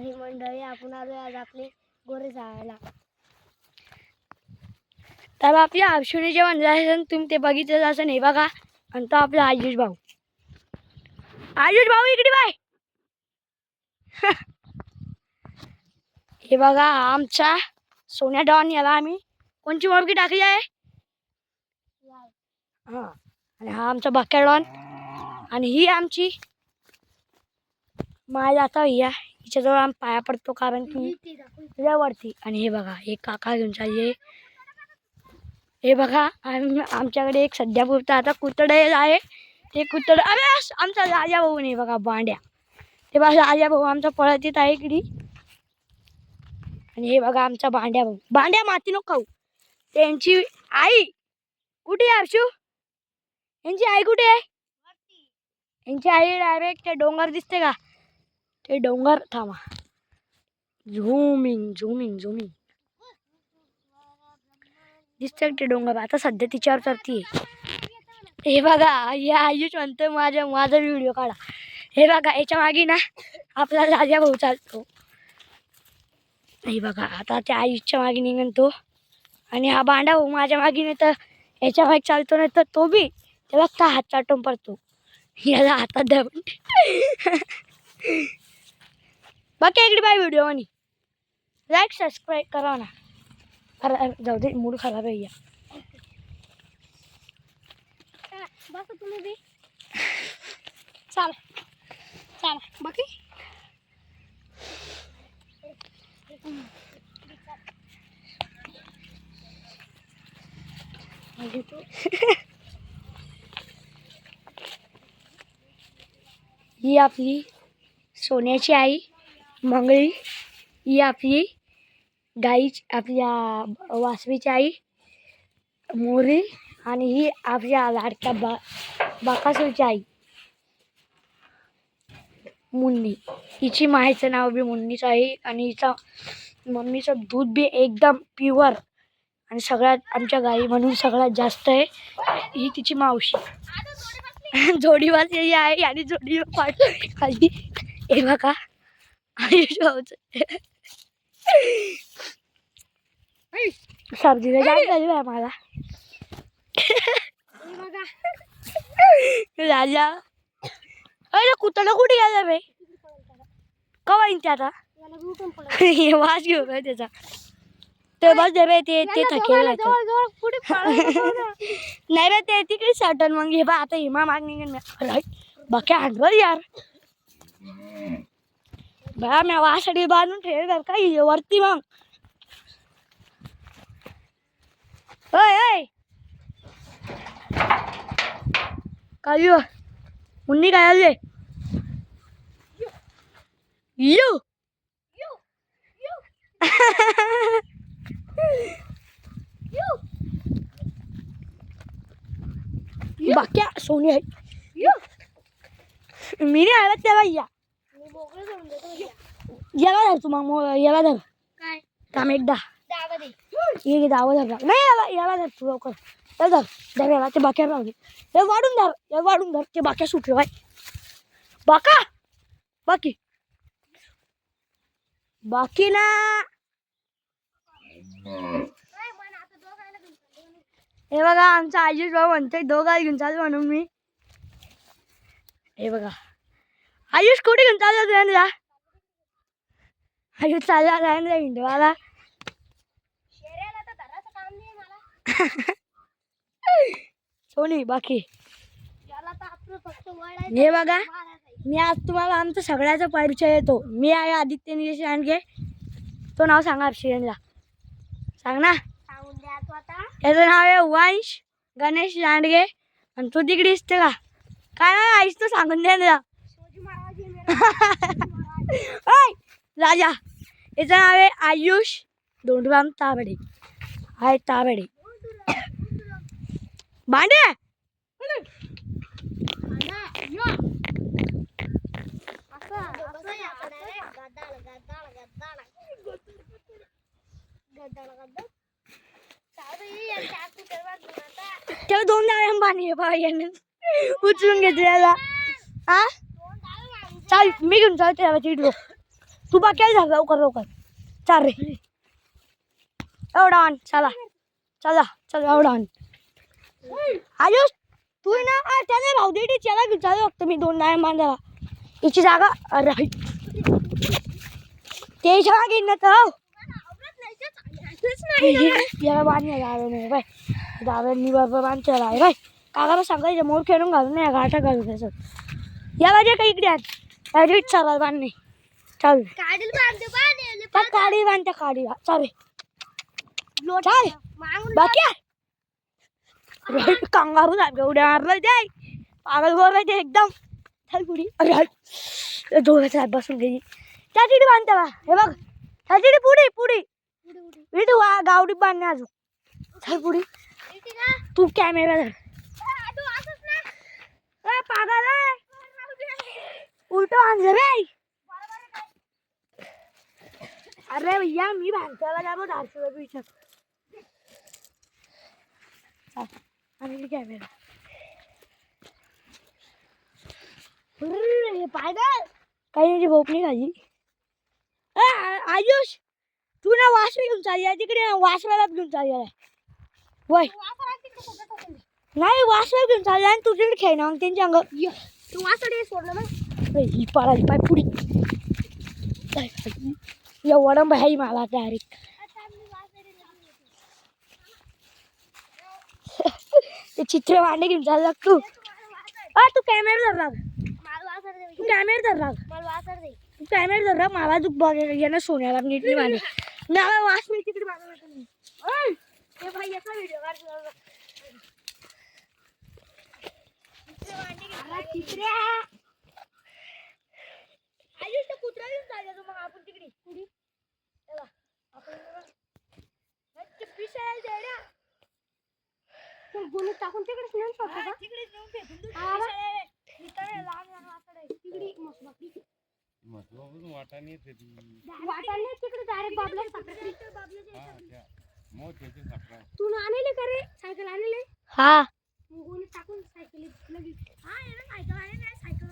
आणि मंडळी आपण आलो आज आपली गोरे जायला. तर आपल्या अश्विनी जेवण जायचं तुम्ही ते बघितलं असं नाही बघा. आणि तो आपला आयुष भाऊ इकडे बाय. हे बघा आमचा सोन्या डॉन. याला आम्ही कोणची मोडकी टाकली आहे. हा आणि हा आमचा बाक्या डॉन. आणि ही आमची माय जाता भैया. हिच्याजवळ आम्ही पाया पडतो कारण की तिच्यावरती. आणि हे बघा एक काका घेऊन चालले. हे बघा आमच्याकडे एक सध्या पुरता आता कुतडे आहे. ते कुतड अरे आमचा राजा भाऊ नाही बघा बांड्या. हे बघा राजा भाऊ आमचा पळत येत आहे इकडे. आणि हे बघा आमचा बांड्या भाऊ. बांड्या माती नको खाऊ. त्यांची आई कुठे आहे अर्शू. यांची आई कुठे आहे. यांची आई डायरेक्ट ते डोंगर दिसते का ते डोंगर. थांबा झूमिंग झूमिंग झूमिंग दिसते ते डोंगर. आता सध्या तिच्यावर चढती. हे बघा या आयुष म्हणतोय माझा व्हिडिओ काढा. हे बघा याच्या मागे ना आपला राजा भाऊ चालतो. हे बघा आता त्या आयुषच्या मागे निघून तो. आणि हा बांडा भाऊ माझ्या मागे नाही तर याच्या मागे चालतो. नाही तर तो बी त्याला का हात चाटून पडतो. याला हातात धरून बाकी इकडे बाय व्हिडिओ आणि लाईक सबस्क्राईब करा ना. जाऊ दे मूड खराब आहे. या बस तुम्ही बी चला बाकी ही आपली सोन्याची आई मंगळी. ही आपली गाईची आपल्या वासवीची आई मोरी. आणि ही आपल्या लाडक्या बाकासूरची आई मुन्नी. हिची माईचं नाव बी मुन्नीच आहे. आणि हिचा मम्मीचं दूध बी एकदम प्युअर. आणि सगळ्यात आमच्या गाई म्हणून सगळ्यात जास्त आहे ही तिची मावशी. जोडी बसलेली आहे आणि जोडी खाली. हे बघा आयुष भाऊचं सर्दीला जाम झाली आहे मला. राजा अरे कुत्रा कुठे गेला बे. कवा येईन ते आता. हे वास घेऊ काय त्याचा. ते बस दे ते थकेल नाही रे ते तिकडे साठन. मग हे बा आता हिमा मागणी बाकी हांडवर यार बा मी वासाठी बांधून ठेव कर काही वरती. मग ओय काय मुन्नी काय आले. यू बाक्या सोनी आहे. मी नाही आला त्याला या याला धर तू. मग याला धर काय थांब एकदा ये दावा धर नाही. याला धर तू लवकर. धर धर याला ते बाक्या राहू दे. हे वाढून धर ते बाक्या सुटले बाय. बाका बाकी ना. हे बघा आमचा आयुष भाऊ म्हणतोय दोघा घेऊन चालू म्हणून मी. हे बघा आयुष कुठे घेऊन चालू. आयुष चालला राहिला हिंडवाला. सोनी बाकी हे बघा मी आज तुम्हाला आमचा सगळ्याचा परिचय येतो. मी आहे आदित्य निलेश लांडगे. तो नाव सांगा अक्षयला सांग ना. याचं नाव आहे वंश गणेश लांडगे. आणि तू तिकडे दिसते का काय नाही आईस तो सांगून द्या. राजा याचं नाव आहे आयुष दोंडराम ताबडे. हाय ताबडे भांडे त्याला 2 डाळे पाणी आहे उचलून घेतले याला. हा चाल मी घेऊन चालते तिकडं. तू बाकी झालं लवकर लवकर चाल रे एवढा आण चला चला चला एवढा आण आयुष तू ना त्याने भाऊ दे त्याला विचारलं फक्त मी 2 डाय बांधायला हिची जागा अरे ते जागा घेईन ना तर याला बांधण्याला आलो नाही बाय दादांनी बरोबर बांधलेला आहे बाय काकाला सांगायचं मोर खेळून घालून नाही गाठा घालून त्याचं या बाजू काही इकडे आण चालाल बांधणे चाल काडी बांधते काडी चाल चाल बाकी कांगारू एवढ्या मारलं ते पागल गोर ते एकदम चल पुढी अरे जोराच्या बसून गेली त्या तिथे बांधता बा हे बघ त्या तिथे पुढे पुढे तू गावडी बांधणे अजून चल पुढे तू कॅमेरा धर पागल उलट बांधलं रे अरे भैया मी बांधताला जाबो 400 रुपये आणि कॅमेरा पागल काही भोप नाही खाली आयुष तू ना वासवे घेऊन चालली तिकडे वासव्याला घेऊन चालली वय नाही वासव्या घेऊन चालली आणि तू तिकडे खेळ ना मग त्यांच्या अंग तू वासडे सोडलं ना ही पाळाली पाय पुढी एवढं बाई मला डायरेक्ट ते चित्र मांडे घेऊन चालला तू तू कॅमेरा धर लाग तू कॅमेरा धर लाग तू कॅमेरा धर लाग मला तू बघ यानं सोन्याला नीट नाही मांडे मला वास मी तिकडे मागवला भाई याचा व्हिडिओ चित्र्या आयुष तर कुत्रा घेऊन चालला तू मग आपण तिकडे पुढे आपण टाकून तिकडेच नेऊन शकतो तिकडेच नेऊन फेकून तिकडे वाटाणे तिकडे डायरेक्ट बाबला तू आणले का रे सायकल आणले हा टाकून सायकल लगेच हा सायकल आणले सायकल